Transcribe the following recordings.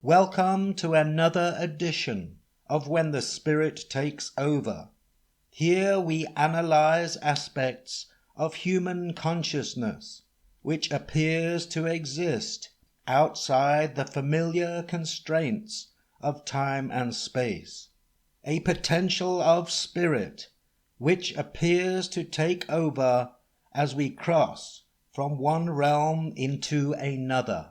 Welcome to another edition of When the Spirit Takes Over. Here we analyze aspects of human consciousness which appears to exist outside the familiar constraints of time and space, a potential of spirit which appears to take over as we cross from one realm into another.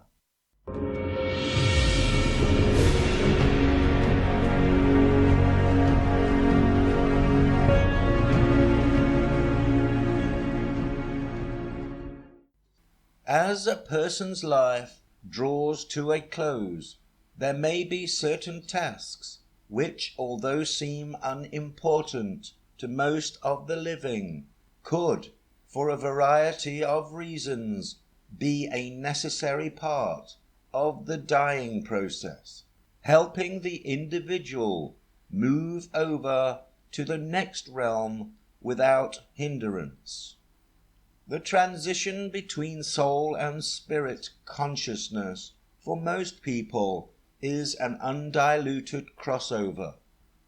As a person's life draws to a close, there may be certain tasks which, although seem unimportant to most of the living, could, for a variety of reasons, be a necessary part of the dying process, helping the individual move over to the next realm without hindrance. The transition between soul and spirit consciousness for most people is an undiluted crossover,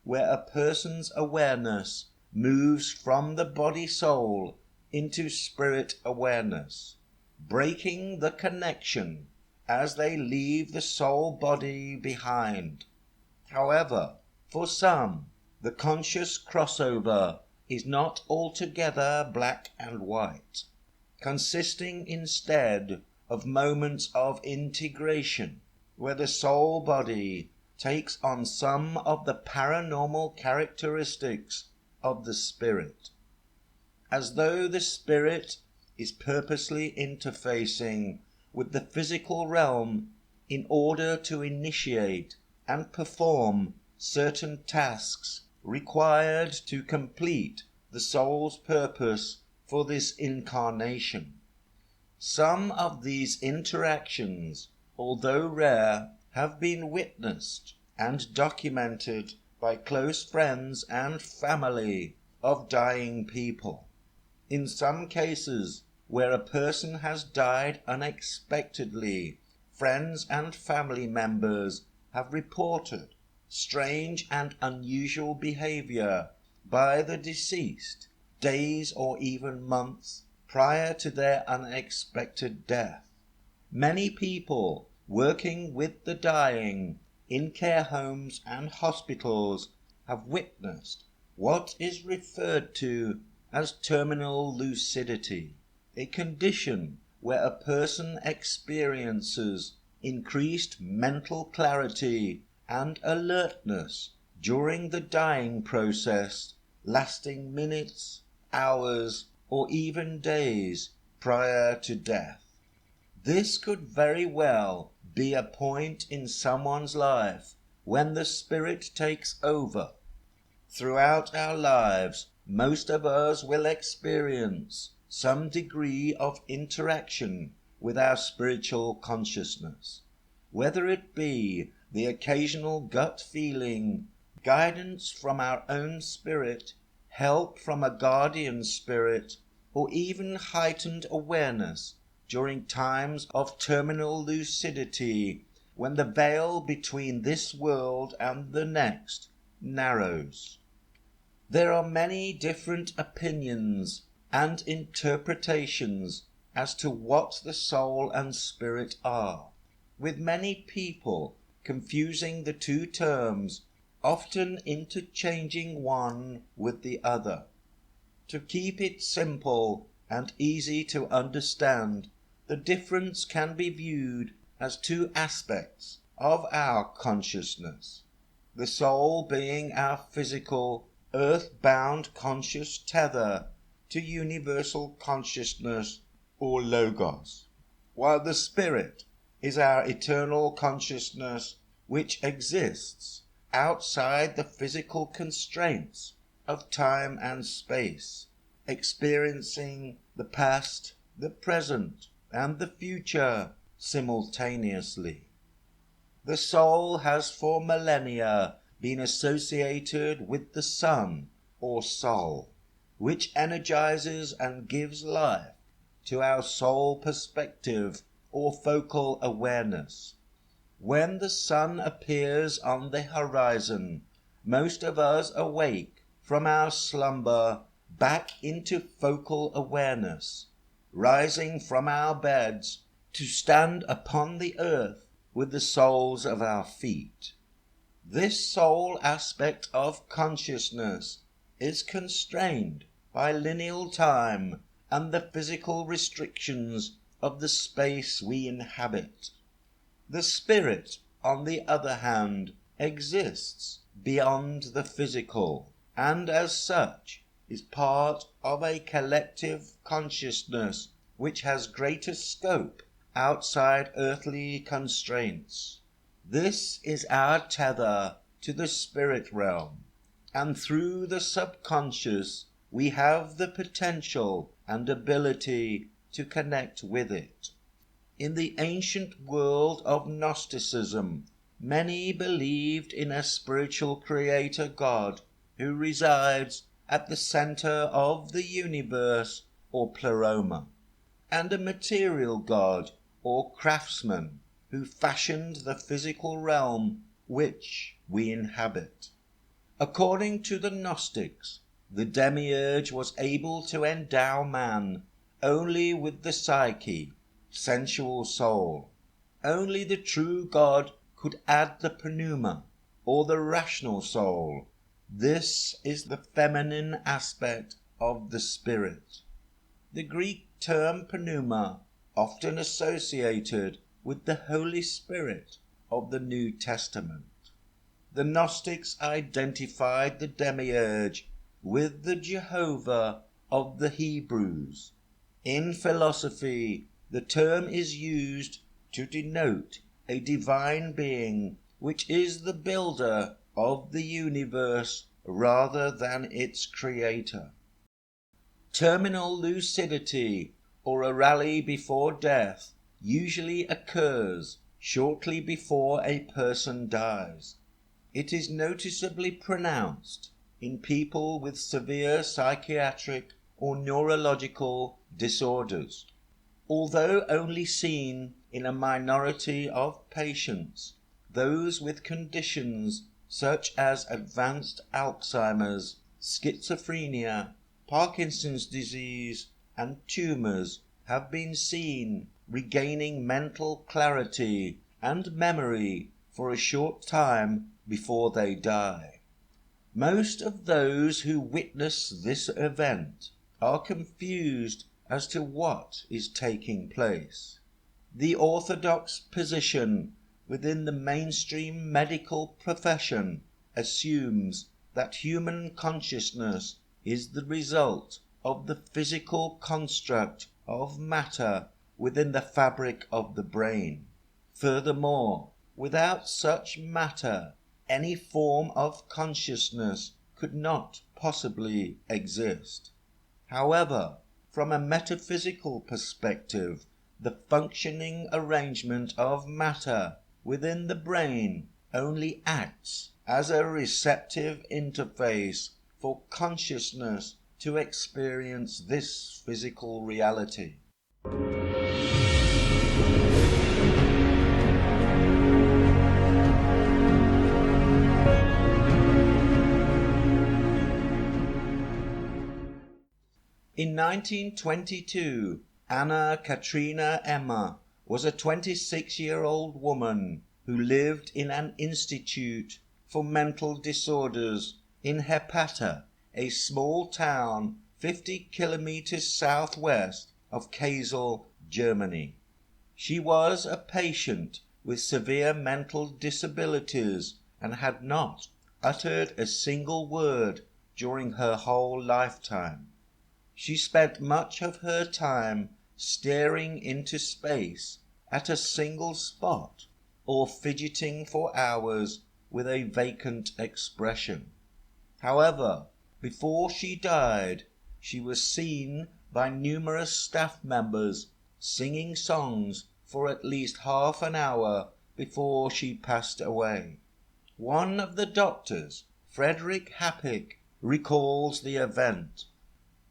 where a person's awareness moves from the body-soul into spirit awareness, breaking the connection as they leave the soul-body behind. However, for some, the conscious crossover is not altogether black and white, consisting instead of moments of integration, where the soul body takes on some of the paranormal characteristics of the spirit, as though the spirit is purposely interfacing with the physical realm in order to initiate and perform certain tasks required to complete the soul's purpose for this incarnation. Some of these interactions, although rare, have been witnessed and documented by close friends and family of dying people. In some cases, where a person has died unexpectedly, friends and family members have reported strange and unusual behavior by the deceased days or even months prior to their unexpected death. Many people working with the dying in care homes and hospitals have witnessed what is referred to as terminal lucidity, a condition where a person experiences increased mental clarity and alertness during the dying process, lasting minutes, hours, or even days prior to death. This could very well be a point in someone's life when the spirit takes over. Throughout our lives, most of us will experience some degree of interaction with our spiritual consciousness, whether it be the occasional gut feeling, guidance from our own spirit, help from a guardian spirit, or even heightened awareness during times of terminal lucidity when the veil between this world and the next narrows. There are many different opinions and interpretations as to what the soul and spirit are, with many people confusing the two terms, often interchanging one with the other. To keep it simple and easy to understand, the difference can be viewed as two aspects of our consciousness, the soul being our physical, earth-bound conscious tether to universal consciousness or logos, while the spirit is our eternal consciousness which exists outside the physical constraints of time and space, experiencing the past, the present, and the future simultaneously. The soul has for millennia been associated with the sun or soul, which energizes and gives life to our soul perspective or focal awareness. When the sun appears on the horizon, most of us awake from our slumber back into focal awareness, rising from our beds to stand upon the earth with the soles of our feet. This soul aspect of consciousness is constrained by lineal time and the physical restrictions of the space we inhabit. The spirit, on the other hand, exists beyond the physical, and as such is part of a collective consciousness which has greater scope outside earthly constraints. This is our tether to the spirit realm, and through the subconscious we have the potential and ability to connect with it. In the ancient world of Gnosticism, many believed in a spiritual creator God who resides at the center of the universe or pleroma, and a material God or craftsman who fashioned the physical realm which we inhabit. According to the Gnostics, the demiurge was able to endow man only with the psyche, sensual soul. Only the true God could add the pneuma, or the rational soul. This is the feminine aspect of the spirit. The Greek term pneuma, often associated with the Holy Spirit of the New Testament. The Gnostics identified the demiurge with the Jehovah of the Hebrews. In philosophy, the term is used to denote a divine being which is the builder of the universe rather than its creator. Terminal lucidity, or a rally before death, usually occurs shortly before a person dies. It is noticeably pronounced in people with severe psychiatric or neurological disorders. Although only seen in a minority of patients, those with conditions such as advanced Alzheimer's, schizophrenia, Parkinson's disease, and tumors have been seen regaining mental clarity and memory for a short time before they die. Most of those who witness this event are confused as to what is taking place. The orthodox position within the mainstream medical profession assumes that human consciousness is the result of the physical construct of matter within the fabric of the brain. Furthermore, without such matter, any form of consciousness could not possibly exist. However, from a metaphysical perspective, the functioning arrangement of matter within the brain only acts as a receptive interface for consciousness to experience this physical reality. In 1922, Anna Katrina Emma was a 26-year-old woman who lived in an institute for mental disorders in Hepata, a small town 50 kilometers southwest of Kassel, Germany. She was a patient with severe mental disabilities and had not uttered a single word during her whole lifetime. She spent much of her time staring into space at a single spot or fidgeting for hours with a vacant expression. However, before she died, she was seen by numerous staff members singing songs for at least half an hour before she passed away. One of the doctors, Frederick Happig, recalls the event.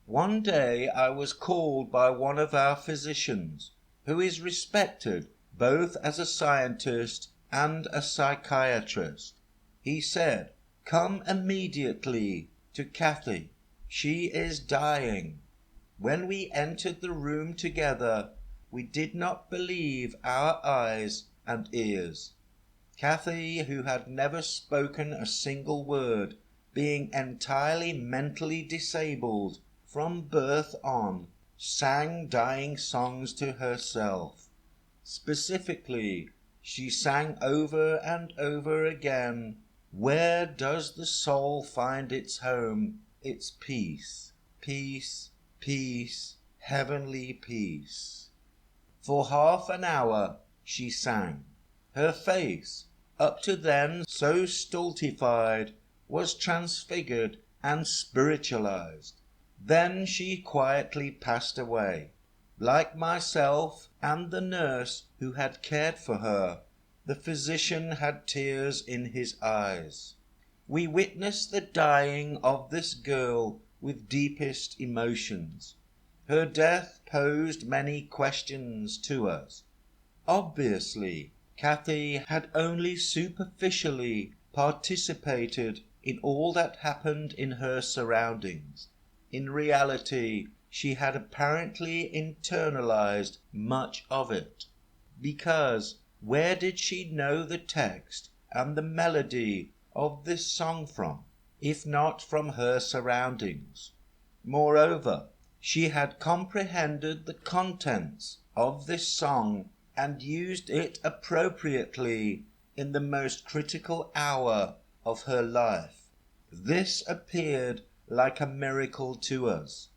One day I was called by one of our physicians, who is respected both as a scientist and a psychiatrist. He said, "Come immediately to Kathy. She is dying." When we entered the room together, we did not believe our eyes and ears. Kathy, who had never spoken a single word, being entirely mentally disabled from birth on, sang dying songs to herself. Specifically, she sang over and over again, "Where does the soul find its home, its peace? Peace, peace, heavenly peace." For half an hour she sang. Her face, up to then so stultified, was transfigured and spiritualized. Then she quietly passed away. Like myself and the nurse who had cared for her, the physician had tears in his eyes. We witnessed the dying of this girl with deepest emotions. Her death posed many questions to us. Obviously, Kathy had only superficially participated in all that happened in her surroundings. In reality, she had apparently internalized much of it. Because where did she know the text and the melody of this song from, if not from her surroundings? Moreover, she had comprehended the contents of this song and used it appropriately in the most critical hour of her life. This appeared like a miracle to us.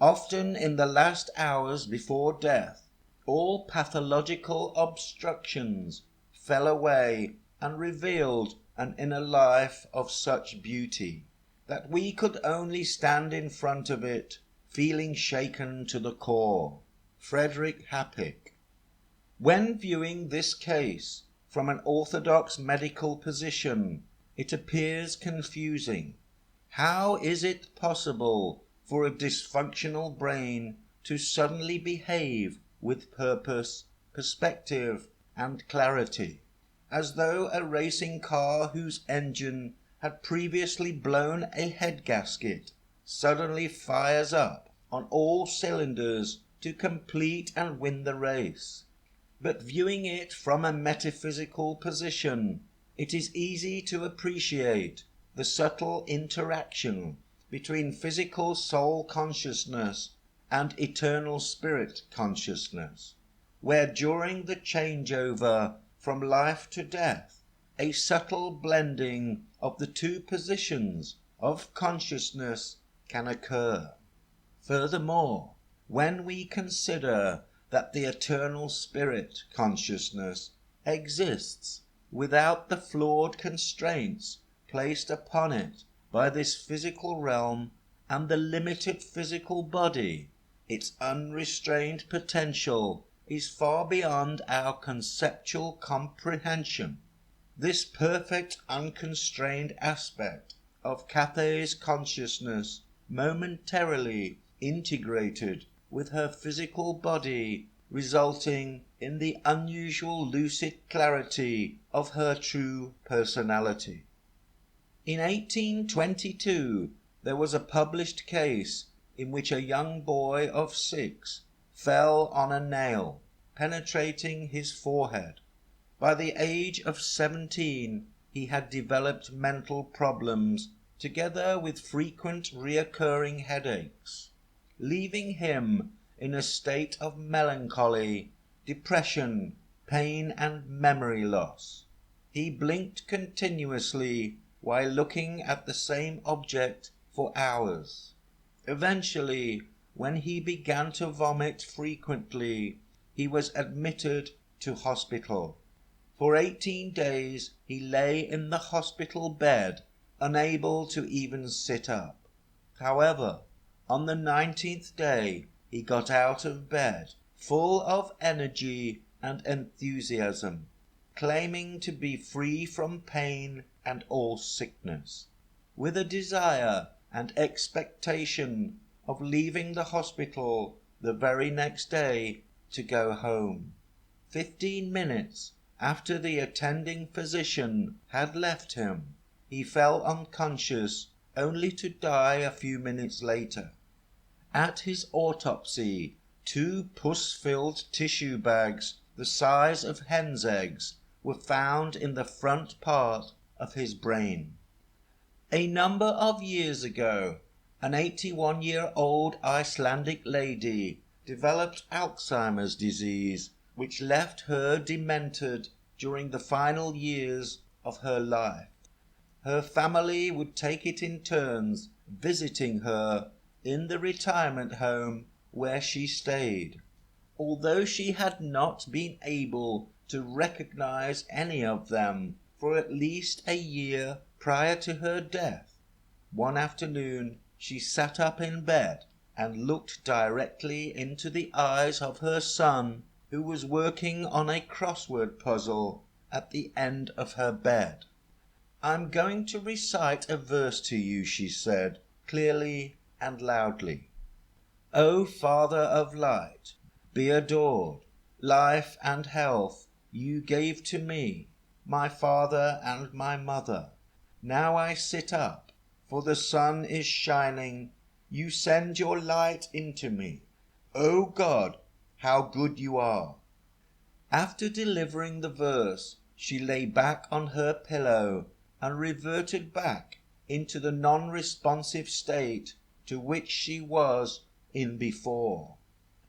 Often in the last hours before death, all pathological obstructions fell away and revealed an inner life of such beauty that we could only stand in front of it, feeling shaken to the core. Frederick Hapick. When viewing this case from an orthodox medical position, it appears confusing. How is it possible for a dysfunctional brain to suddenly behave with purpose, perspective, and clarity, as though a racing car whose engine had previously blown a head gasket suddenly fires up on all cylinders to complete and win the race? But viewing it from a metaphysical position, it is easy to appreciate the subtle interaction between physical soul consciousness and eternal spirit consciousness, where during the changeover from life to death, a subtle blending of the two positions of consciousness can occur. Furthermore, when we consider that the eternal spirit consciousness exists without the flawed constraints placed upon it by this physical realm and the limited physical body, its unrestrained potential is far beyond our conceptual comprehension. This perfect unconstrained aspect of Cathy's consciousness momentarily integrated with her physical body, resulting in the unusual lucid clarity of her true personality. In 1822, there was a published case in which a young boy of 6 fell on a nail, penetrating his forehead. By the age of 17, he had developed mental problems together with frequent recurring headaches, leaving him in a state of melancholy, depression, pain, and memory loss. He blinked continuously while looking at the same object for hours. Eventually, when he began to vomit frequently, he was admitted to hospital. For 18 days he lay in the hospital bed, unable to even sit up. However, on the 19th day he got out of bed, full of energy and enthusiasm, claiming to be free from pain and all sickness, with a desire and expectation of leaving the hospital the very next day to go home. 15 minutes after the attending physician had left him, he fell unconscious, only to die a few minutes later. At his autopsy, 2 pus-filled tissue bags the size of hen's eggs were found in the front part of his brain. A number of years ago, an 81-year-old Icelandic lady developed Alzheimer's disease, which left her demented during the final years of her life. Her family would take it in turns, visiting her in the retirement home where she stayed, although she had not been able to recognize any of them for at least a year prior to her death. One afternoon she sat up in bed and looked directly into the eyes of her son, who was working on a crossword puzzle at the end of her bed. "I'm going to recite a verse to you," she said, clearly and loudly. "O Father of light, be adored. Life and health you gave to me, my father and my mother. Now I sit up, for the sun is shining. You send your light into me. O God, how good you are." After delivering the verse, she lay back on her pillow and reverted back into the non-responsive state to which she was in before,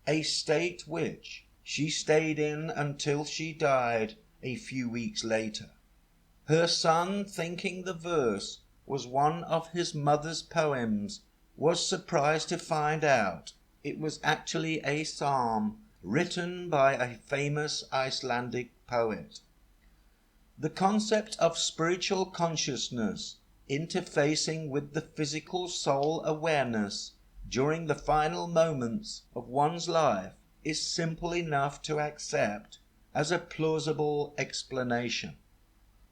a state which she stayed in until she died a few weeks later. Her son, thinking the verse was one of his mother's poems, was surprised to find out it was actually a psalm written by a famous Icelandic poet. The concept of spiritual consciousness interfacing with the physical soul awareness during the final moments of one's life is simple enough to accept as a plausible explanation.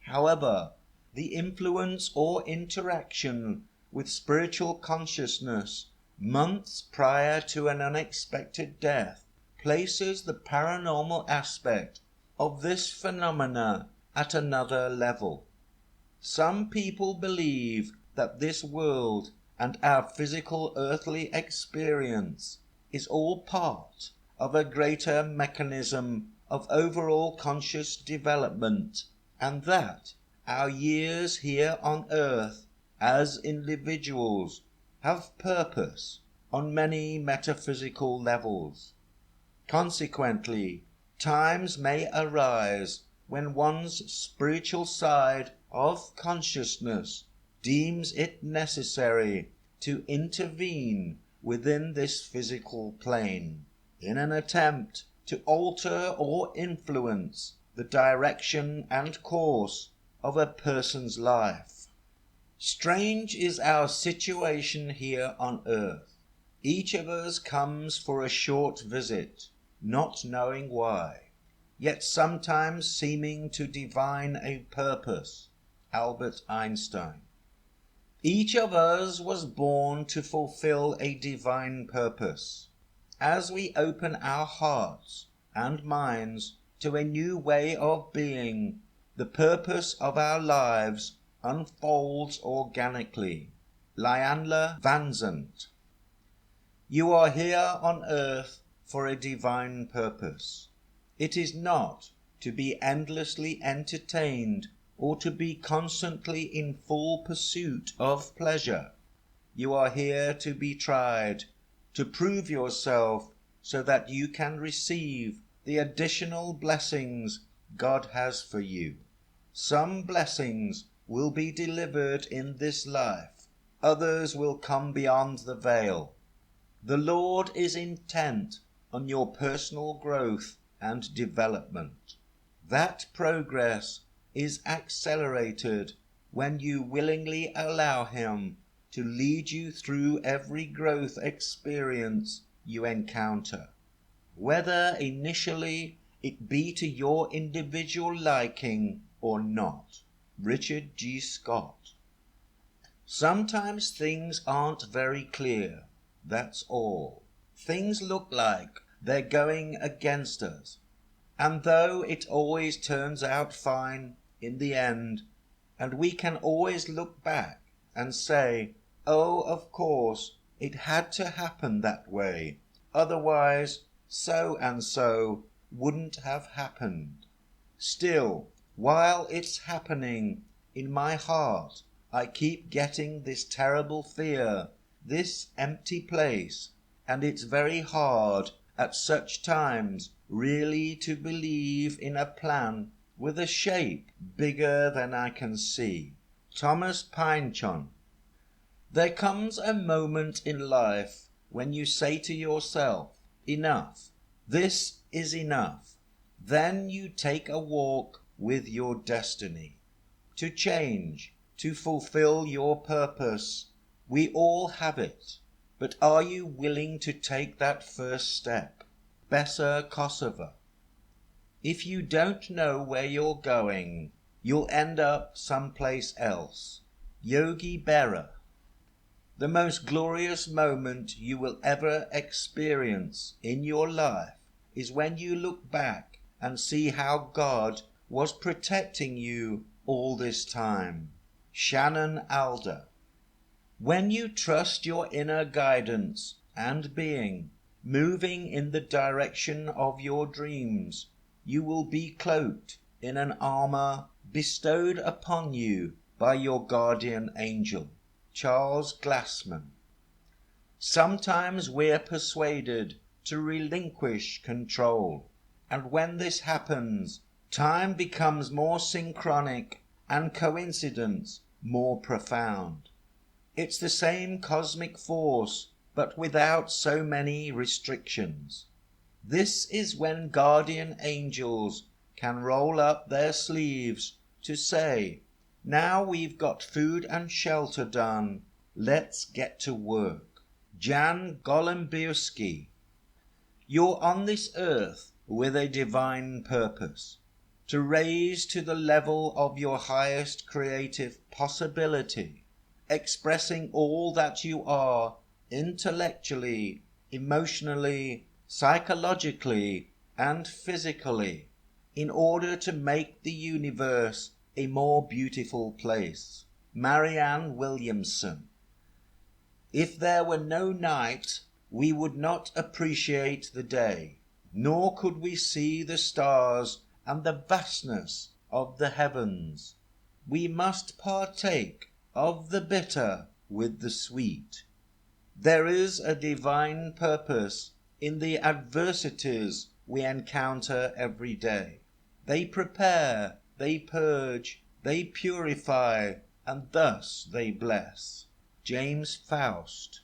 However, the influence or interaction with spiritual consciousness months prior to an unexpected death places the paranormal aspect of this phenomena at another level. Some people believe that this world and our physical earthly experience is all part of a greater mechanism of overall conscious development, and that our years here on earth as individuals have purpose on many metaphysical levels. Consequently, times may arise when one's spiritual side of consciousness deems it necessary to intervene within this physical plane in an attempt to alter or influence the direction and course of a person's life. Strange is our situation here on earth. Each of us comes for a short visit, not knowing why, yet sometimes seeming to divine a purpose. Albert Einstein. Each of us was born to fulfill a divine purpose. As we open our hearts and minds to a new way of being, the purpose of our lives unfolds organically. Ianla Vanzant. You are here on earth for a divine purpose. It is not to be endlessly entertained or to be constantly in full pursuit of pleasure. You are here to be tried, to prove yourself so that you can receive the additional blessings God has for you. Some blessings will be delivered in this life, others will come beyond the veil. The Lord is intent on your personal growth and development. That progress is accelerated when you willingly allow Him to lead you through every growth experience you encounter, whether initially it be to your individual liking or not. Richard G. Scott. Sometimes things aren't very clear, that's all. Things look like they're going against us. And though it always turns out fine in the end, and we can always look back and say, oh, of course, it had to happen that way, otherwise so and so wouldn't have happened. Still, while it's happening, in my heart I keep getting this terrible fear, this empty place, and it's very hard at such times really to believe in a plan with a shape bigger than I can see. Thomas Pynchon. There comes a moment in life when you say to yourself, enough, this is enough. Then you take a walk with your destiny. To change, to fulfill your purpose, we all have it. But are you willing to take that first step? Besser Kosovo. If you don't know where you're going, you'll end up someplace else. Yogi Berra. The most glorious moment you will ever experience in your life is when you look back and see how God was protecting you all this time. Shannon Alder. When you trust your inner guidance and being, moving in the direction of your dreams, you will be cloaked in an armor bestowed upon you by your guardian angel. Charles Glassman. Sometimes we're persuaded to relinquish control, and when this happens, time becomes more synchronic and coincidence more profound. It's the same cosmic force, but without so many restrictions. This is when guardian angels can roll up their sleeves to say, now we've got food and shelter done, let's get to work. Jan Golombowski. You're on this earth with a divine purpose, to raise to the level of your highest creative possibility, expressing all that you are intellectually, emotionally, psychologically, and physically, in order to make the universe a more beautiful place. Marianne Williamson. If there were no night, we would not appreciate the day, nor could we see the stars and the vastness of the heavens. We must partake of the bitter with the sweet. There is a divine purpose in the adversities we encounter every day. They prepare, they purge, they purify, and thus they bless. James Faust.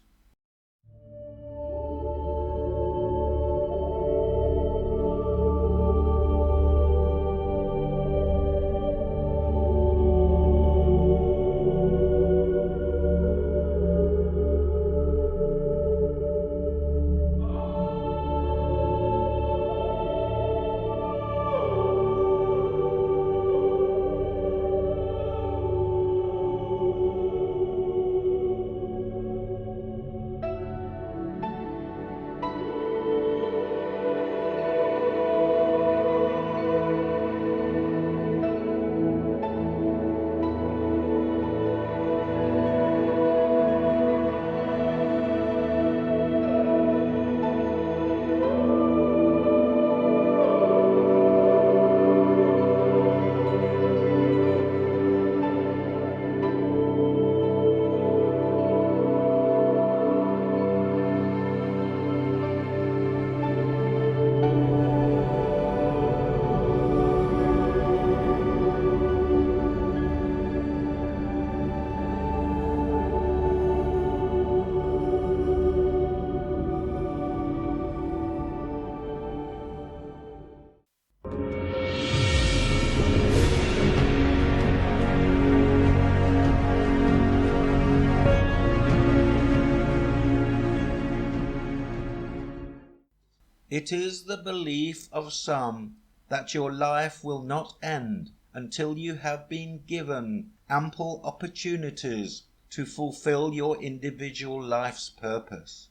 It is the belief of some that your life will not end until you have been given ample opportunities to fulfill your individual life's purpose.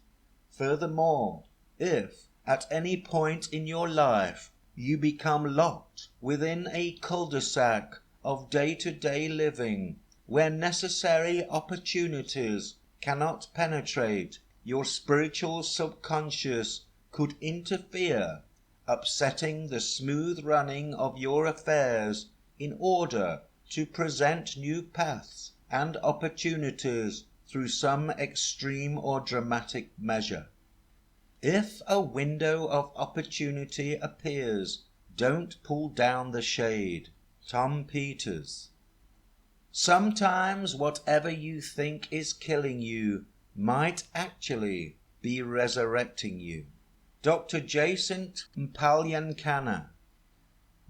Furthermore, if at any point in your life you become locked within a cul-de-sac of day-to-day living, where necessary opportunities cannot penetrate. Your spiritual subconscious could interfere, upsetting the smooth running of your affairs in order to present new paths and opportunities through some extreme or dramatic measure. If a window of opportunity appears, don't pull down the shade. Tom Peters. Sometimes whatever you think is killing you might actually be resurrecting you. Dr. Jacinth Mpalyankana.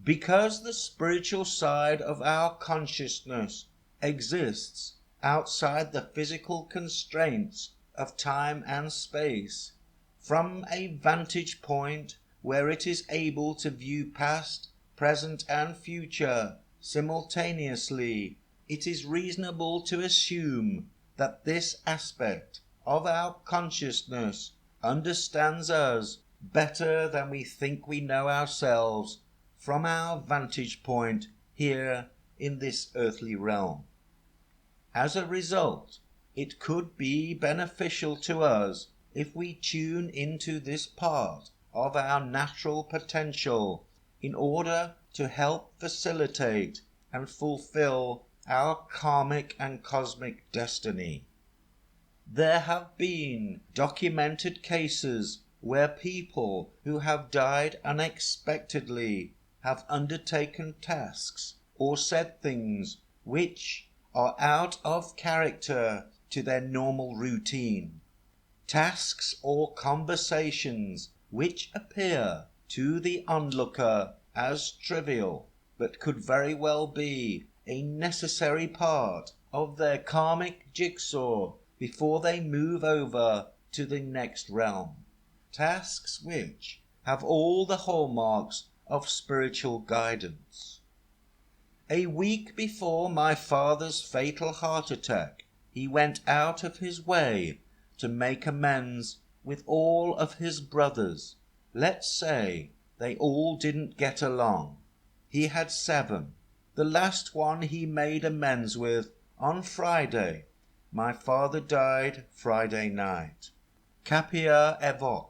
Because the spiritual side of our consciousness exists outside the physical constraints of time and space, from a vantage point where it is able to view past, present, and future simultaneously, it is reasonable to assume that this aspect of our consciousness understands us better than we think we know ourselves from our vantage point here in this earthly realm. As a result, it could be beneficial to us if we tune into this part of our natural potential in order to help facilitate and fulfill our karmic and cosmic destiny. There have been documented cases where people who have died unexpectedly have undertaken tasks or said things which are out of character to their normal routine. Tasks or conversations which appear to the onlooker as trivial, but could very well be a necessary part of their karmic jigsaw before they move over to the next realm. Tasks which have all the hallmarks of spiritual guidance. A week before my father's fatal heart attack, he went out of his way to make amends with all of his brothers. Let's say they all didn't get along. He had 7. The last one he made amends with on Friday. My father died Friday night. Capia evoc.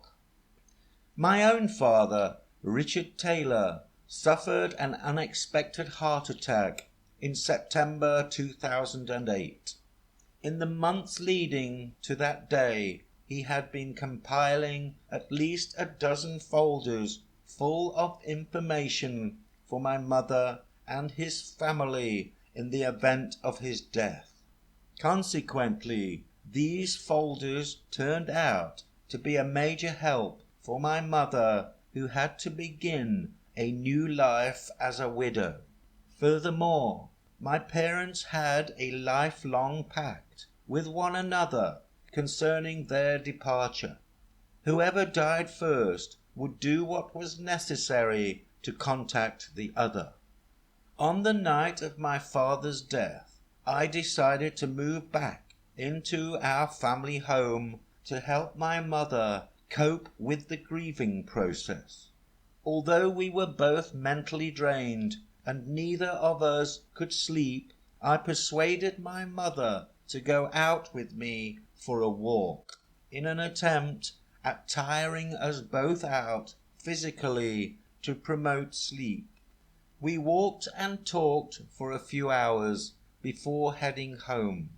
My own father, Richard Taylor, suffered an unexpected heart attack in September 2008. In the months leading to that day, he had been compiling at least a dozen folders full of information for my mother and his family in the event of his death. Consequently, these folders turned out to be a major help for my mother, who had to begin a new life as a widow. Furthermore, my parents had a lifelong pact with one another concerning their departure. Whoever died first would do what was necessary to contact the other. On the night of my father's death, I decided to move back into our family home to help my mother cope with the grieving process. Although we were both mentally drained and neither of us could sleep, I persuaded my mother to go out with me for a walk, in an attempt at tiring us both out physically to promote sleep. We walked and talked for a few hours before heading home.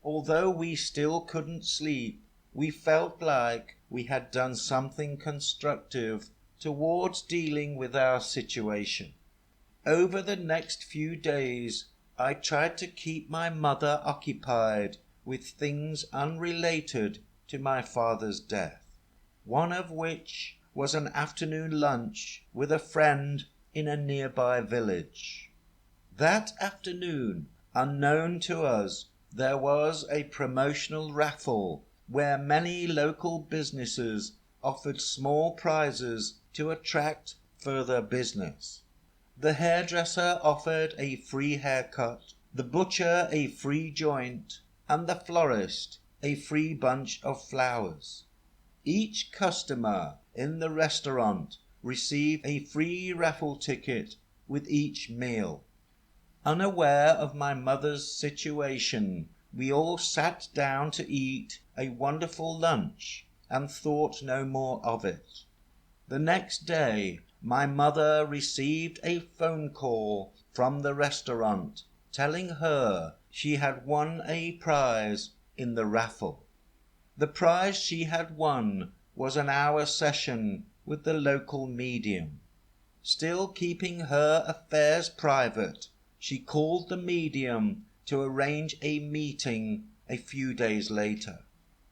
Although we still couldn't sleep, we felt like we had done something constructive towards dealing with our situation. Over the next few days, I tried to keep my mother occupied with things unrelated to my father's death, one of which was an afternoon lunch with a friend in a nearby village. That afternoon, unknown to us, there was a promotional raffle where many local businesses offered small prizes to attract further business. The hairdresser offered a free haircut, the butcher a free joint, and the florist a free bunch of flowers. Each customer in the restaurant receive a free raffle ticket with each meal. Unaware of my mother's situation, we all sat down to eat a wonderful lunch and thought no more of it. The next day, my mother received a phone call from the restaurant telling her she had won a prize in the raffle. The prize she had won was an hour session with the local medium. Still keeping her affairs private, she called the medium to arrange a meeting a few days later.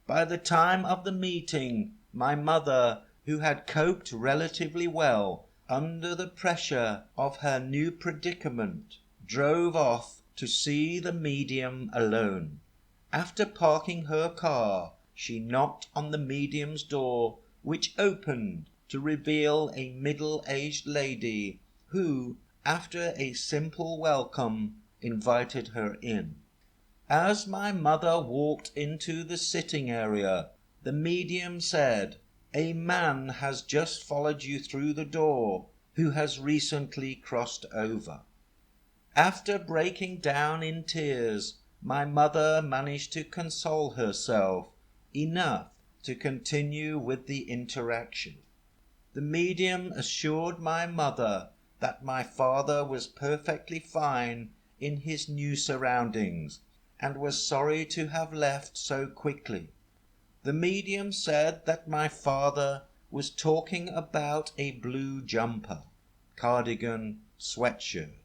By the time of the meeting, my mother, who had coped relatively well under the pressure of her new predicament, drove off to see the medium alone. After parking her car, she knocked on the medium's door, which opened to reveal a middle-aged lady who, after a simple welcome, invited her in. As my mother walked into the sitting area, the medium said, "A man has just followed you through the door who has recently crossed over." After breaking down in tears, my mother managed to console herself enough to continue with the interaction. The medium assured my mother that my father was perfectly fine in his new surroundings and was sorry to have left so quickly. The medium said that my father was talking about a blue jumper, cardigan, sweatshirt,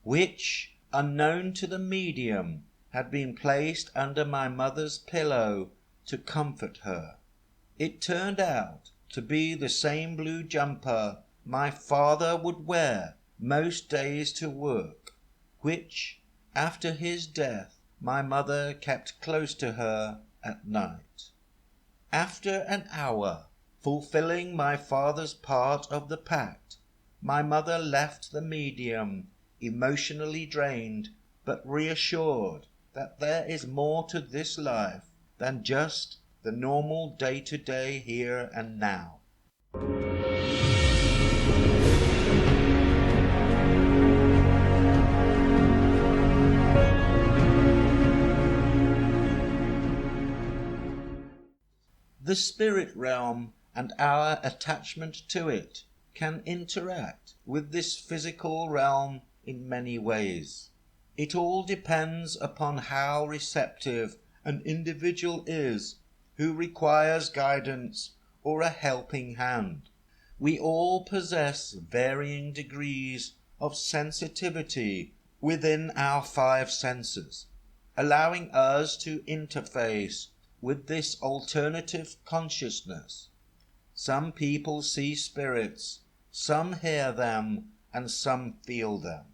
which, unknown to the medium, had been placed under my mother's pillow to comfort her. It turned out to be the same blue jumper my father would wear most days to work, which, after his death, my mother kept close to her at night. After an hour, fulfilling my father's part of the pact, my mother left the medium, emotionally drained, but reassured that there is more to this life than just the normal day-to-day here and now. The spirit realm and our attachment to it can interact with this physical realm in many ways. It all depends upon how receptive an individual is who requires guidance or a helping hand. We all possess varying degrees of sensitivity within our five senses, allowing us to interface with this alternative consciousness. Some people see spirits, some hear them, and some feel them.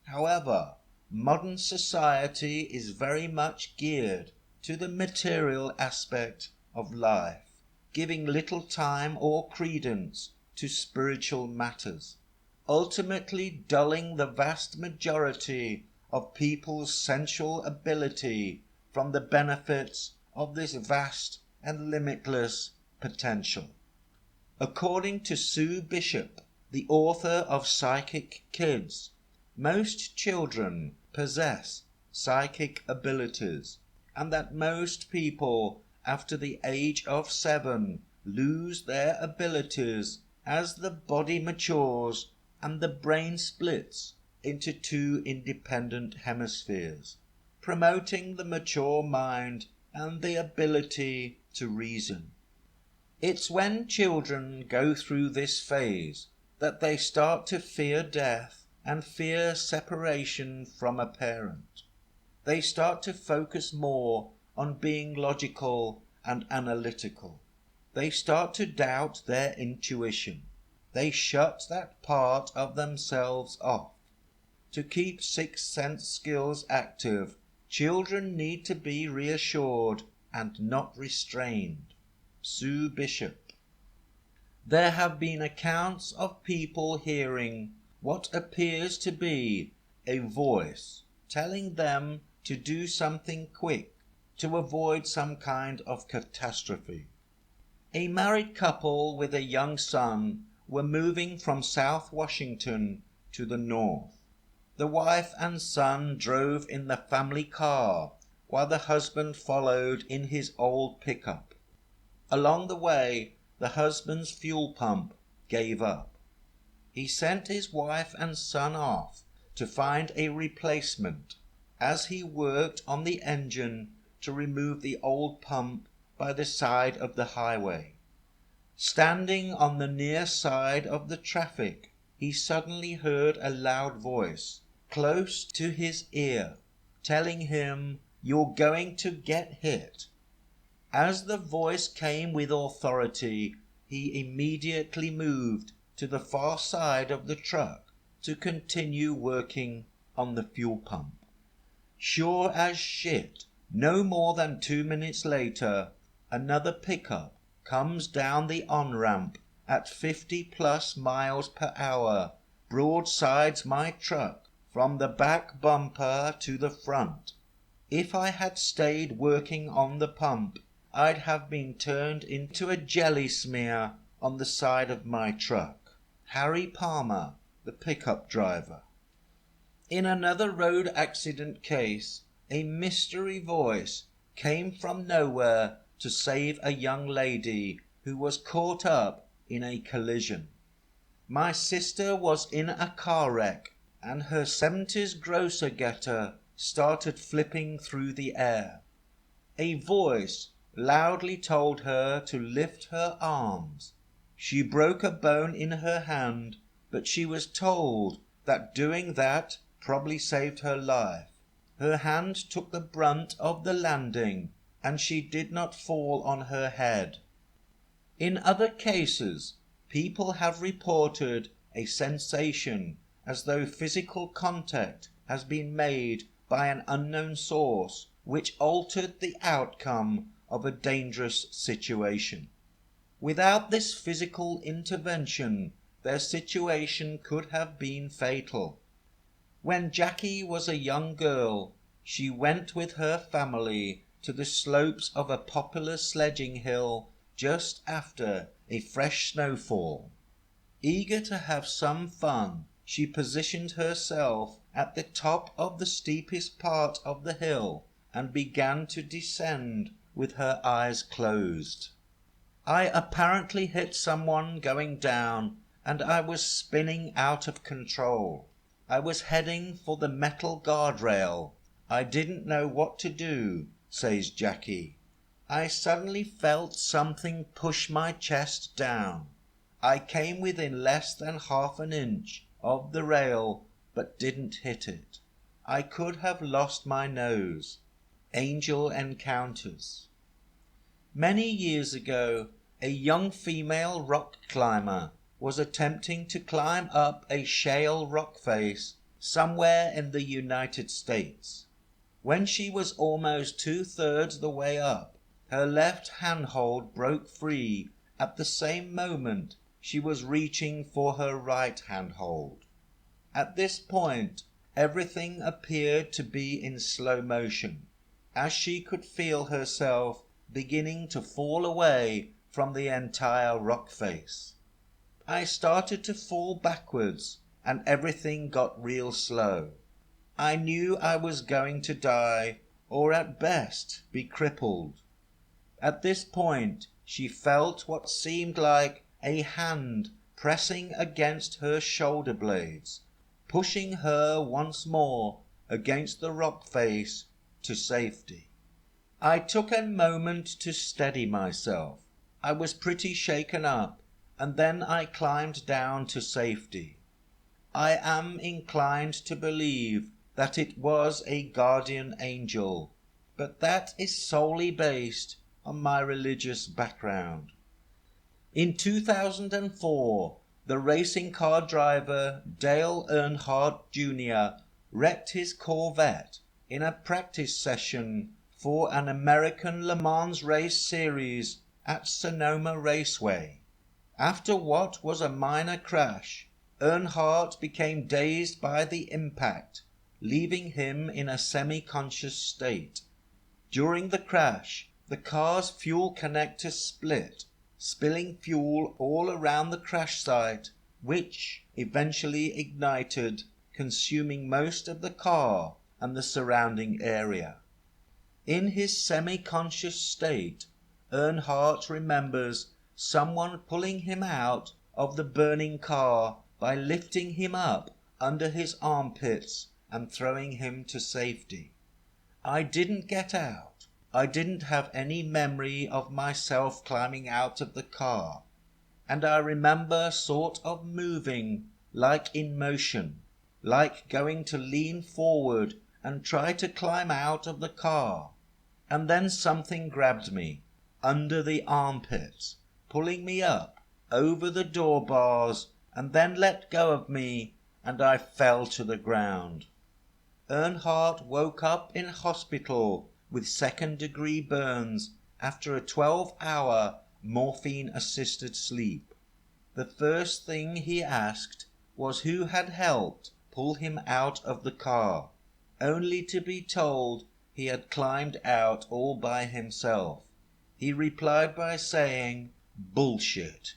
However, modern society is very much geared to the material aspect of life, giving little time or credence to spiritual matters, ultimately dulling the vast majority of people's sensual ability from the benefits of this vast and limitless potential. According to Sue Bishop, the author of Psychic Kids, most children possess psychic abilities, and that most people after the age of 7 lose their abilities as the body matures and the brain splits into 2 independent hemispheres, promoting the mature mind and the ability to reason. It's when children go through this phase that they start to fear death and fear separation from a parent. They start to focus more on being logical and analytical. They start to doubt their intuition. They shut that part of themselves off. To keep sixth sense skills active, children need to be reassured and not restrained. Sue Bishop. There have been accounts of people hearing what appears to be a voice telling them to do something quick to avoid some kind of catastrophe. A married couple with a young son were moving from South Washington to the north. The wife and son drove in the family car, while the husband followed in his old pickup. Along the way, the husband's fuel pump gave up. He sent his wife and son off to find a replacement as he worked on the engine to remove the old pump by the side of the highway. Standing on the near side of the traffic, he suddenly heard a loud voice close to his ear, telling him, "You're going to get hit." As the voice came with authority, he immediately moved to the far side of the truck to continue working on the fuel pump. Sure as shit, no more than 2 minutes later, another pickup comes down the on-ramp at 50+ miles per hour, broadsides my truck from the back bumper to the front. If I had stayed working on the pump, I'd have been turned into a jelly smear on the side of my truck. Harry Palmer, the pickup driver. In another road accident case, a mystery voice came from nowhere to save a young lady who was caught up in a collision. My sister was in a car wreck, and her 70s grocer getter started flipping through the air. A voice loudly told her to lift her arms. She broke a bone in her hand, but she was told that doing that probably saved her life. Her hand took the brunt of the landing, and she did not fall on her head. In other cases, people have reported a sensation as though physical contact has been made by an unknown source which altered the outcome of a dangerous situation. Without this physical intervention, their situation could have been fatal. When Jackie was a young girl, she went with her family to the slopes of a popular sledging hill just after a fresh snowfall. Eager to have some fun, she positioned herself at the top of the steepest part of the hill and began to descend with her eyes closed. I apparently hit someone going down, and I was spinning out of control. I was heading for the metal guardrail. I didn't know what to do, says Jackie. I suddenly felt something push my chest down. I came within less than half an inch of the rail, but didn't hit it. I could have lost my nose. Angel encounters. Many years ago, a young female rock climber was attempting to climb up a shale rock face somewhere in the United States. When she was almost 2/3 the way up, her left handhold broke free at the same moment she was reaching for her right handhold. At this point, everything appeared to be in slow motion, as she could feel herself beginning to fall away from the entire rock face. I started to fall backwards, and everything got real slow. I knew I was going to die, or at best be crippled. At this point, she felt what seemed like a hand pressing against her shoulder blades, pushing her once more against the rock face to safety. I took a moment to steady myself. I was pretty shaken up, and then I climbed down to safety. I am inclined to believe that it was a guardian angel, but that is solely based on my religious background. In 2004, the racing car driver Dale Earnhardt Jr. wrecked his Corvette in a practice session for an American Le Mans race series at Sonoma Raceway. After what was a minor crash, Earnhardt became dazed by the impact, leaving him in a semi-conscious state. During the crash, the car's fuel connector split, spilling fuel all around the crash site, which eventually ignited, consuming most of the car and the surrounding area. In his semi-conscious state, Earnhardt remembers someone pulling him out of the burning car by lifting him up under his armpits and throwing him to safety. I didn't get out. I didn't have any memory of myself climbing out of the car, and I remember sort of moving, like in motion, like going to lean forward and try to climb out of the car, and then something grabbed me under the armpits, pulling me up over the door bars, and then let go of me, and I fell to the ground. Earnhardt woke up in hospital with second-degree burns after a 12-hour morphine-assisted sleep. The first thing he asked was who had helped pull him out of the car, only to be told he had climbed out all by himself. He replied by saying, "Bullshit."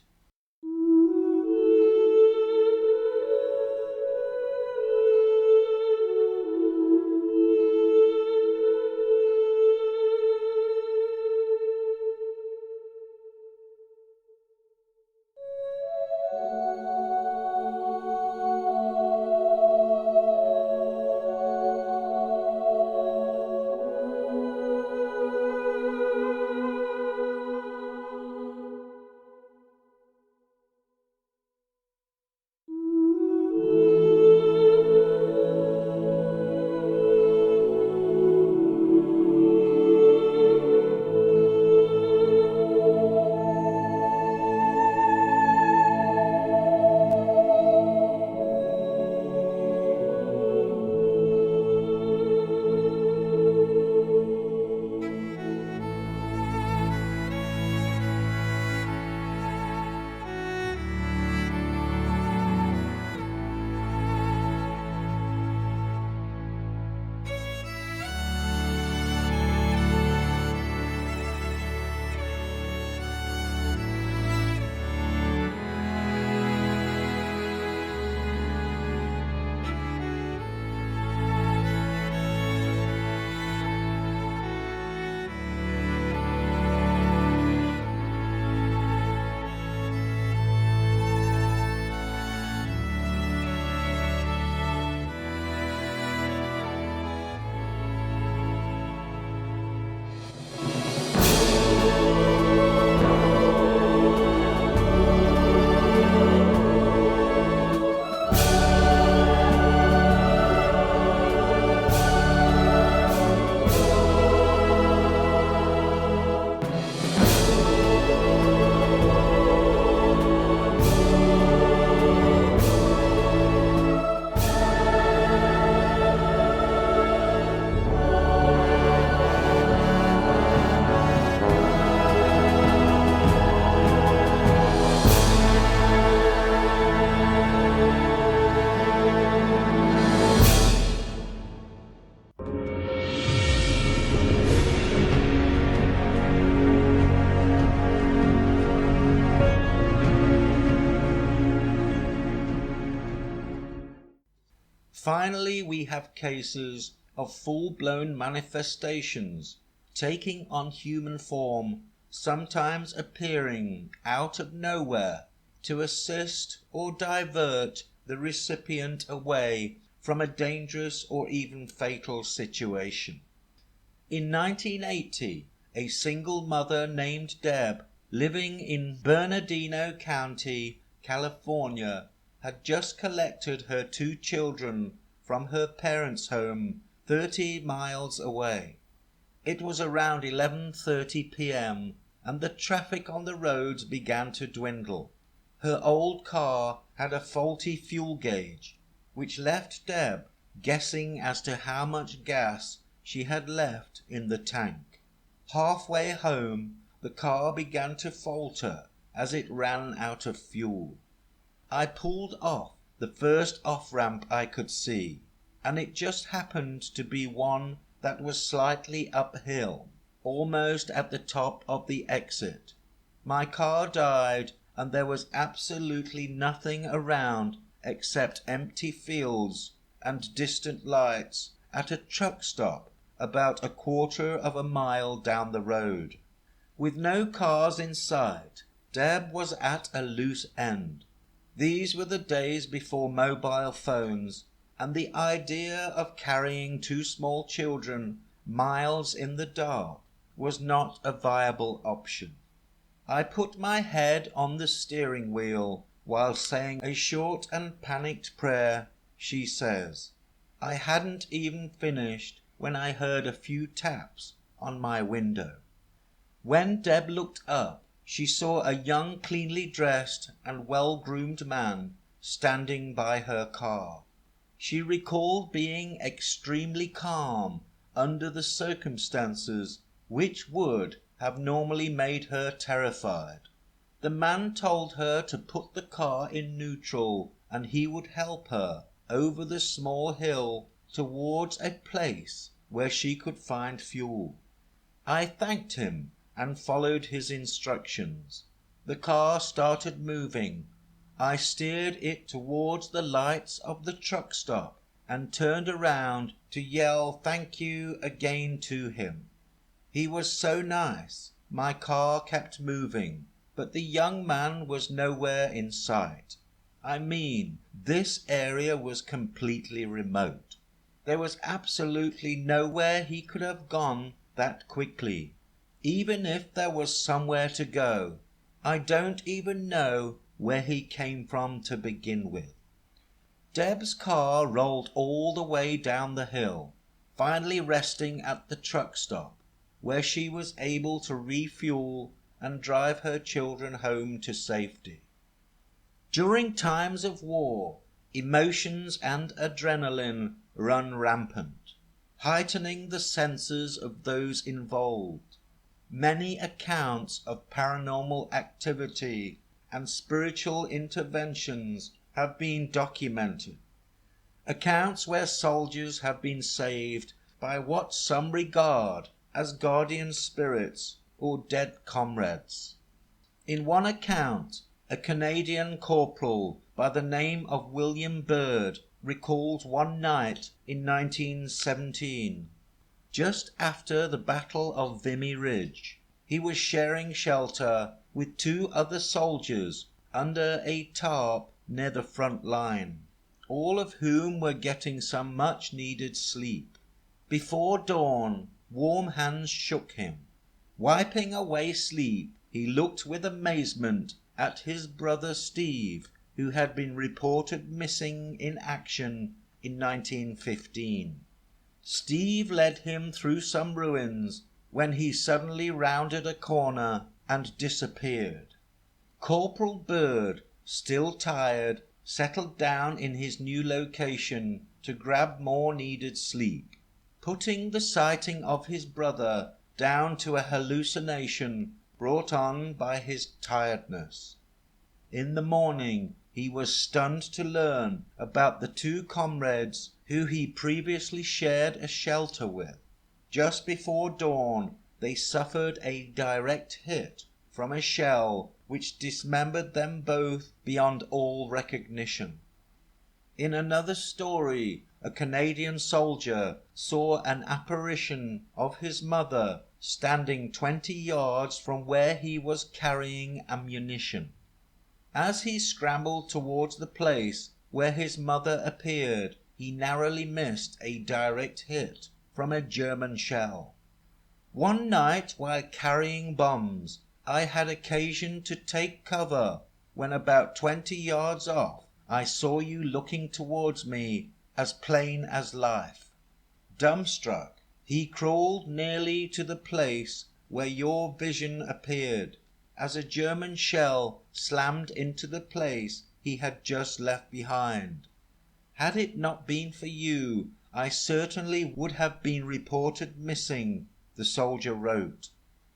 Finally, we have cases of full-blown manifestations taking on human form, sometimes appearing out of nowhere to assist or divert the recipient away from a dangerous or even fatal situation. In 1980, a single mother named Deb, living in Bernardino County, California, had just collected her 2 children from her parents' home 30 miles away. It was around 11:30 p.m. and the traffic on the roads began to dwindle. Her old car had a faulty fuel gauge, which left Deb guessing as to how much gas she had left in the tank. Halfway home, the car began to falter as it ran out of fuel. I pulled off the first off-ramp I could see, and it just happened to be one that was slightly uphill, almost at the top of the exit. My car died, and there was absolutely nothing around except empty fields and distant lights at a truck stop about a quarter of a mile down the road. With no cars in sight, Deb was at a loose end. These were the days before mobile phones, and the idea of carrying two small children miles in the dark was not a viable option. I put my head on the steering wheel while saying a short and panicked prayer, she says. I hadn't even finished when I heard a few taps on my window. When Deb looked up, she saw a young, cleanly dressed and well-groomed man standing by her car. She recalled being extremely calm under the circumstances which would have normally made her terrified. The man told her to put the car in neutral and he would help her over the small hill towards a place where she could find fuel. I thanked him and followed his instructions. The car started moving. I steered it towards the lights of the truck stop and turned around to yell thank you again to him. He was so nice. My car kept moving, but the young man was nowhere in sight. I mean, this area was completely remote. There was absolutely nowhere he could have gone that quickly. Even if there was somewhere to go, I don't even know where he came from to begin with. Deb's car rolled all the way down the hill, finally resting at the truck stop, where she was able to refuel and drive her children home to safety. During times of war, emotions and adrenaline run rampant, heightening the senses of those involved. Many accounts of paranormal activity and spiritual interventions have been documented. Accounts where soldiers have been saved by what some regard as guardian spirits or dead comrades. In one account, a Canadian corporal by the name of William Bird recalls one night in 1917, just after the Battle of Vimy Ridge. He was sharing shelter with two other soldiers under a tarp near the front line, all of whom were getting some much needed sleep. Before dawn, warm hands shook him. Wiping away sleep, he looked with amazement at his brother Steve, who had been reported missing in action in 1915. Steve led him through some ruins when he suddenly rounded a corner and disappeared. Corporal Bird, still tired, settled down in his new location to grab more needed sleep, putting the sighting of his brother down to a hallucination brought on by his tiredness. In the morning, he was stunned to learn about the two comrades who he previously shared a shelter with. Just before dawn, they suffered a direct hit from a shell which dismembered them both beyond all recognition. In another story, a Canadian soldier saw an apparition of his mother standing 20 yards from where he was carrying ammunition. As he scrambled towards the place where his mother appeared, he narrowly missed a direct hit from a German shell. One night while carrying bombs, I had occasion to take cover when about 20 yards off I saw you looking towards me as plain as life. Dumbstruck, he crawled nearly to the place where your vision appeared, as a German shell slammed into the place he had just left behind. Had it not been for you, I certainly would have been reported missing, the soldier wrote.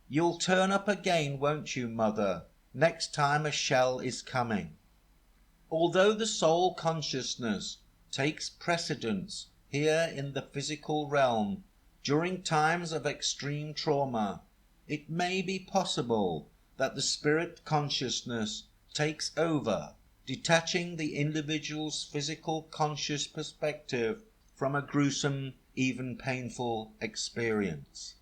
You'll turn up again, won't you, mother, next time a shell is coming. Although the soul consciousness takes precedence here in the physical realm during times of extreme trauma, it may be possible that the spirit consciousness takes over, detaching the individual's physical conscious perspective from a gruesome, even painful experience.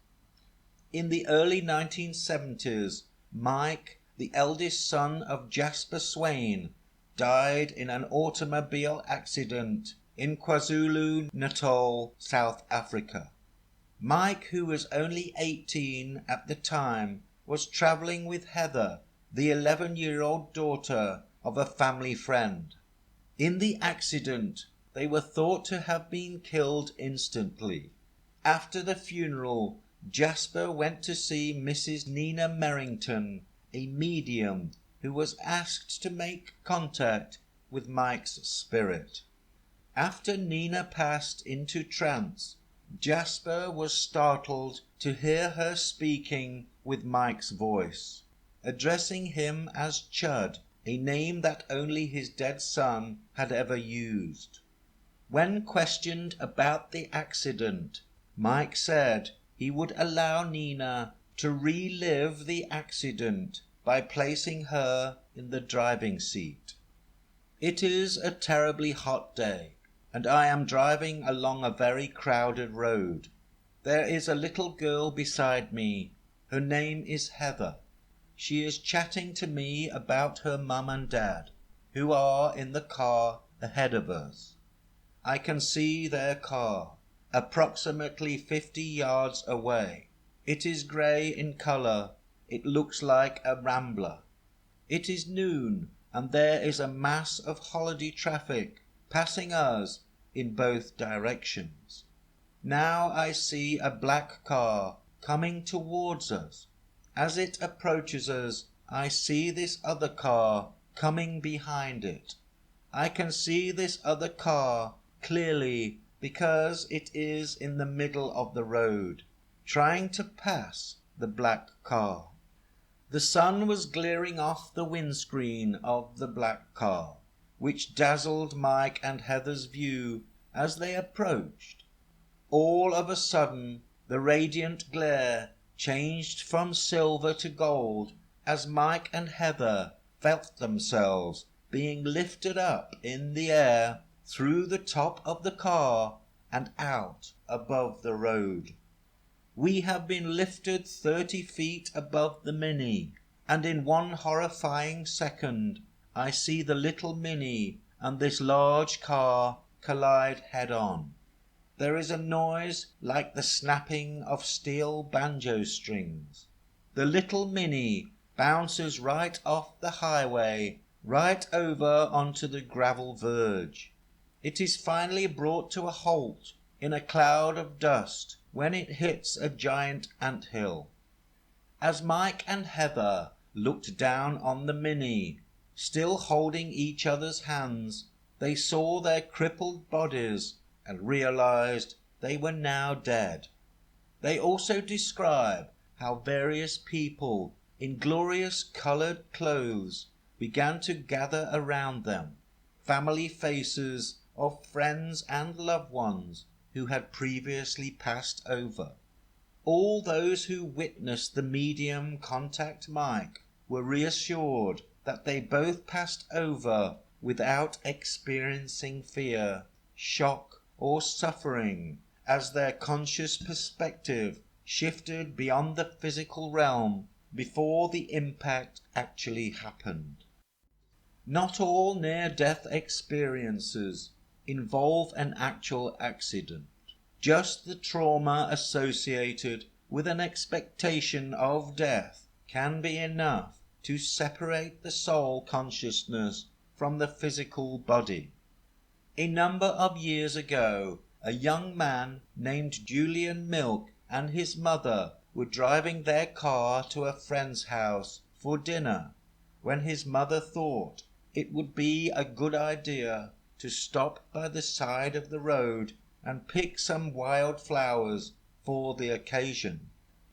In the early 1970s, Mike, the eldest son of Jasper Swain, died in an automobile accident in KwaZulu-Natal, South Africa. Mike, who was only 18 at the time, was travelling with Heather, the 11-year-old daughter of a family friend. In the accident, they were thought to have been killed instantly. After the funeral, Jasper went to see Mrs. Nina Merrington, a medium who was asked to make contact with Mike's spirit. After Nina passed into trance, Jasper was startled to hear her speaking with Mike's voice, addressing him as Chud, a name that only his dead son had ever used. When questioned about the accident, Mike said he would allow Nina to relive the accident by placing her in the driving seat. It is a terribly hot day, and I am driving along a very crowded road. There is a little girl beside me. Her name is Heather. She is chatting to me about her mum and dad, who are in the car ahead of us. I can see their car, approximately 50 yards away. It is grey in colour. It looks like a Rambler. It is noon, and there is a mass of holiday traffic passing us in both directions. Now I see a black car coming towards us. As it approaches us, I see this other car coming behind it. I can see this other car clearly because it is in the middle of the road, trying to pass the black car. The sun was glaring off the windscreen of the black car, which dazzled Mike and Heather's view as they approached. All of a sudden, the radiant glare changed from silver to gold as Mike and Heather felt themselves being lifted up in the air through the top of the car and out above the road. We have been lifted 30 feet above the Mini, and in one horrifying second, I see the little Mini and this large car collide head-on. There is a noise like the snapping of steel banjo strings. The little Mini bounces right off the highway, right over onto the gravel verge. It is finally brought to a halt in a cloud of dust when it hits a giant anthill. As Mike and Heather looked down on the Mini, still holding each other's hands, they saw their crippled bodies and realized they were now dead. They also describe how various people in glorious colored clothes began to gather around them, family faces of friends and loved ones who had previously passed over. All those who witnessed the medium contact Mike were reassured that they both passed over without experiencing fear, shock, or suffering as their conscious perspective shifted beyond the physical realm before the impact actually happened. Not all near-death experiences involve an actual accident. Just the trauma associated with an expectation of death can be enough to separate the soul consciousness from the physical body. A number of years ago, a young man named Julian Milk and his mother were driving their car to a friend's house for dinner when his mother thought it would be a good idea to stop by the side of the road and pick some wild flowers for the occasion.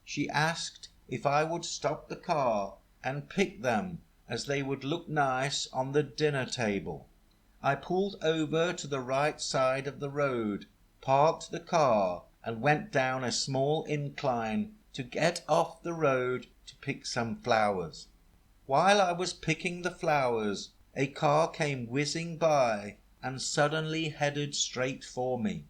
She asked if I would stop the car and pick them as they would look nice on the dinner table. I pulled over to the right side of the road, parked the car, and went down a small incline to get off the road to pick some flowers. While I was picking the flowers, a car came whizzing by and suddenly headed straight for me.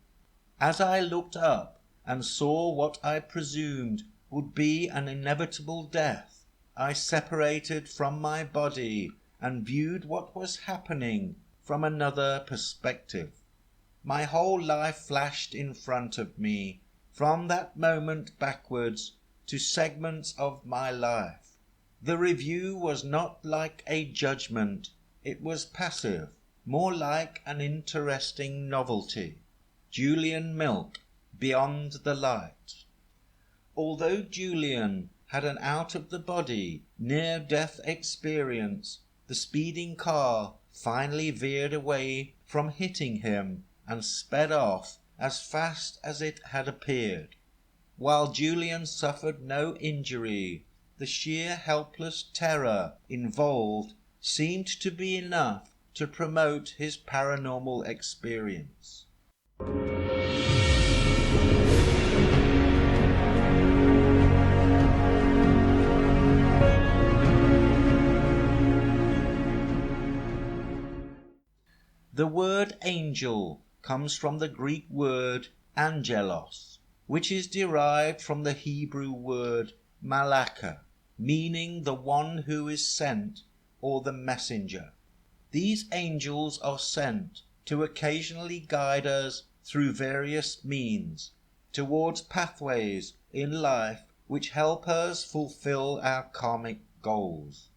As I looked up and saw what I presumed would be an inevitable death, I separated from my body and viewed what was happening from another perspective. My whole life flashed in front of me, from that moment backwards to segments of my life. The review was not like a judgment, it was passive, more like an interesting novelty. Julian Milk, Beyond the Light. Although Julian had an out-of-the-body, near-death experience, the speeding car finally veered away from hitting him and sped off as fast as it had appeared. While Julian suffered no injury, the sheer helpless terror involved seemed to be enough to promote his paranormal experience. The word angel comes from the Greek word angelos, which is derived from the Hebrew word malaka, meaning the one who is sent or the messenger. These angels are sent to occasionally guide us through various means towards pathways in life which help us fulfill our karmic goals.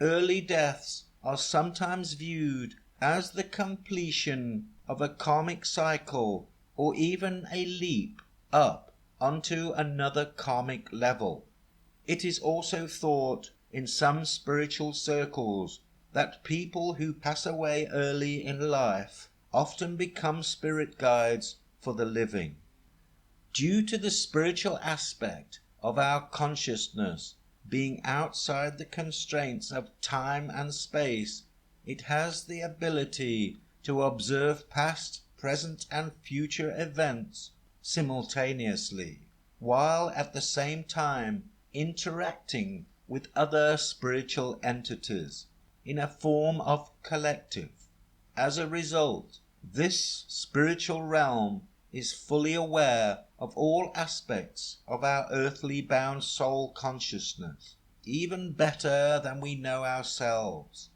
Early deaths are sometimes viewed as the completion of a karmic cycle or even a leap up onto another karmic level. It is also thought in some spiritual circles that people who pass away early in life often become spirit guides for the living. Due to the spiritual aspect of our consciousness being outside the constraints of time and space, it has the ability to observe past, present, and future events simultaneously, while at the same time interacting with other spiritual entities in a form of collective. As a result, this spiritual realm is fully aware of all aspects of our earthly bound soul consciousness, even better than we know ourselves.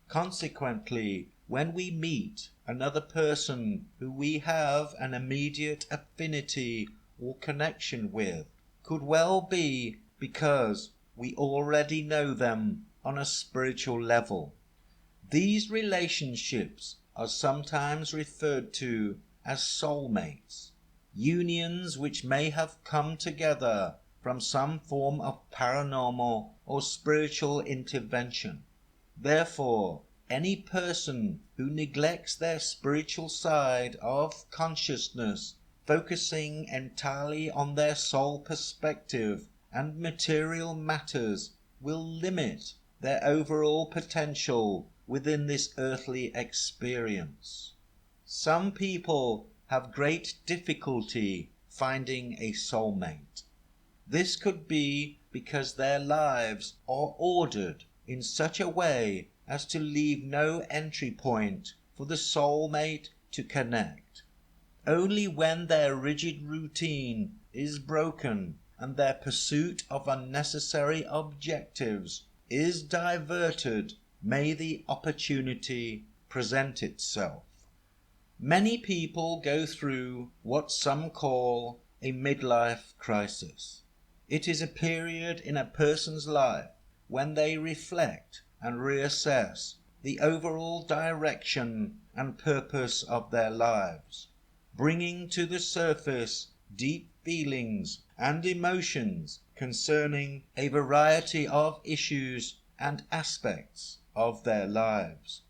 Consequently, when we meet another person who we have an immediate affinity or connection with, could well be because we already know them on a spiritual level. These relationships are sometimes referred to as soulmates, unions which may have come together from some form of paranormal or spiritual intervention. Therefore, any person who neglects their spiritual side of consciousness, focusing entirely on their soul perspective and material matters, will limit their overall potential within this earthly experience. Some people have great difficulty finding a soulmate. This could be because their lives are ordered in such a way as to leave no entry point for the soulmate to connect. Only when their rigid routine is broken and their pursuit of unnecessary objectives is diverted may the opportunity present itself. Many people go through what some call a midlife crisis. It is a period in a person's life when they reflect and reassess the overall direction and purpose of their lives, bringing to the surface deep feelings and emotions concerning a variety of issues and aspects of their lives.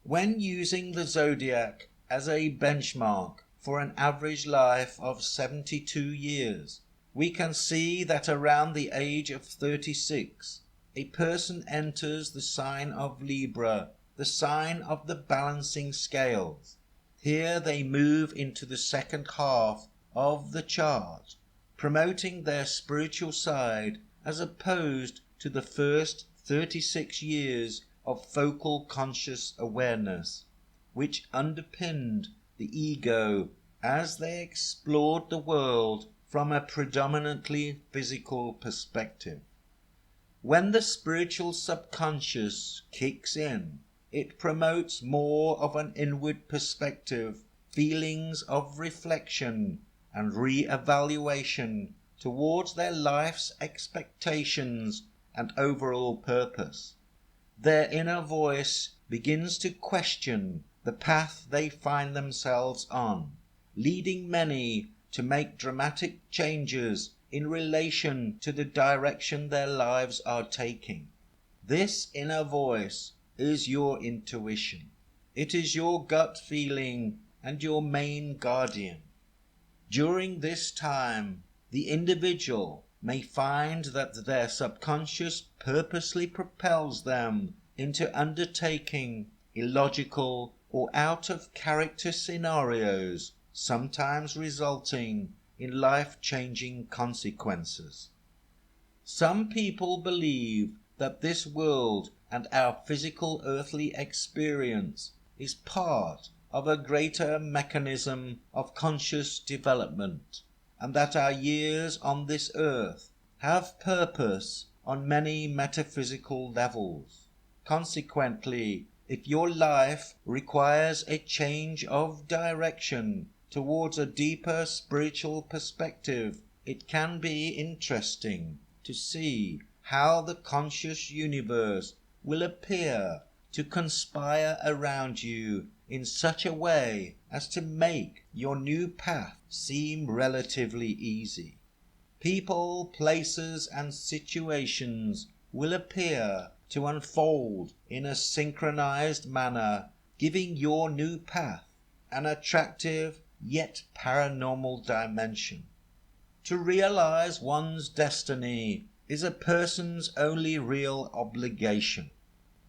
When using the zodiac as a benchmark for an average life of 72 years, we can see that around the age of 36, a person enters the sign of Libra, the sign of the balancing scales. Here they move into the second half of the chart, promoting their spiritual side as opposed to the first 36 years of focal conscious awareness, which underpinned the ego as they explored the world from a predominantly physical perspective. When the spiritual subconscious kicks in, it promotes more of an inward perspective, feelings of reflection and re-evaluation towards their life's expectations and overall purpose. Their inner voice begins to question the path they find themselves on, leading many to make dramatic changes in relation to the direction their lives are taking. This inner voice is your intuition. It is your gut feeling and your main guardian. During this time, the individual may find that their subconscious purposely propels them into undertaking illogical or out-of-character scenarios, sometimes resulting in life-changing consequences. Some people believe that this world and our physical earthly experience is part of a greater mechanism of conscious development, and that our years on this earth have purpose on many metaphysical levels. Consequently, if your life requires a change of direction towards a deeper spiritual perspective, it can be interesting to see how the conscious universe will appear to conspire around you in such a way as to make your new path seem relatively easy. People, places, and situations will appear to unfold in a synchronized manner, giving your new path an attractive yet paranormal dimension. To realize one's destiny is a person's only real obligation.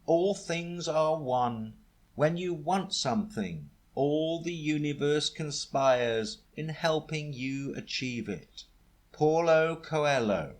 All things are one. When you want something, all the universe conspires in helping you achieve it. Paulo Coelho.